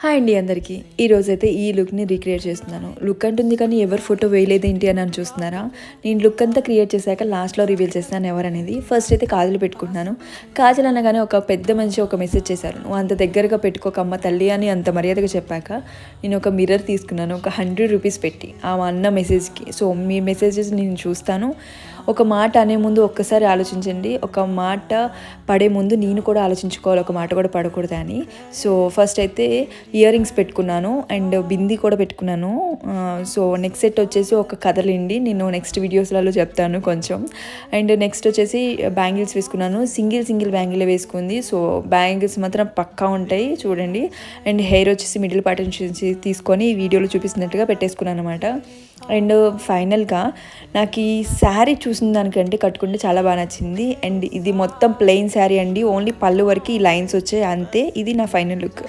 Hi అండి అందరికీ. ఈరోజైతే ఈ లుక్ని రీక్రియేట్ చేస్తున్నాను. లుక్ అంటుంది కానీ ఎవరు ఫోటో వేయలేదు ఏంటి అని చూస్తున్నారా? నేను లుక్ అంతా క్రియేట్ చేశాక లాస్ట్లో రివీల్ చేస్తాను ఎవరనేది. ఫస్ట్ అయితే కాజల్ పెట్టుకుంటున్నాను. కాజల్ అనగానే ఒక పెద్ద మనిషి ఒక మెసేజ్ చేశారు, నువ్వు అంత దగ్గరగా పెట్టుకోకమ్మ తల్లి అని అంత మర్యాదగా చెప్పాక నేను ఒక మిర్రర్ తీసుకున్నాను, ఒక 100 రూపీస్ పెట్టి ఆ అన్న మెసేజ్కి. సో మీ మెసేజెస్ నేను చూస్తాను. ఒక మాట అనే ముందు ఒక్కసారి ఆలోచించండి. ఒక మాట పడే ముందు నేను కూడా ఆలోచించుకోవాలి, ఒక మాట కూడా పడకూడదు అని. సో ఫస్ట్ అయితే ఇయర్ రింగ్స్ పెట్టుకున్నాను అండ్ బిందీ కూడా పెట్టుకున్నాను. సో నెక్స్ట్ సెట్ వచ్చేసి ఒక కథలండి, నేను నెక్స్ట్ వీడియోస్లలో చెప్తాను కొంచెం. అండ్ నెక్స్ట్ వచ్చేసి బ్యాంగిల్స్ వేసుకున్నాను. సింగిల్ బ్యాంగిల్ వేసుకుంది. సో బ్యాంగిల్స్ మాత్రం పక్కా ఉంటాయి చూడండి. అండ్ హెయిర్ వచ్చేసి మిడిల్ పార్ట్ నుంచి తీసుకొని వీడియోలో చూపిస్తున్నట్టుగా పెట్టేసుకున్నాను అనమాట. అండ్ ఫైనల్గా నాకు ఈ శారీ చూసిన దానికంటే కట్టుకుంటే చాలా బాగా నచ్చింది. అండ్ ఇది మొత్తం ప్లెయిన్ శారీ అండి, ఓన్లీ పళ్ళు వరకు ఈ లైన్స్ వచ్చాయి అంతే. ఇది నా ఫైనల్ లుక్.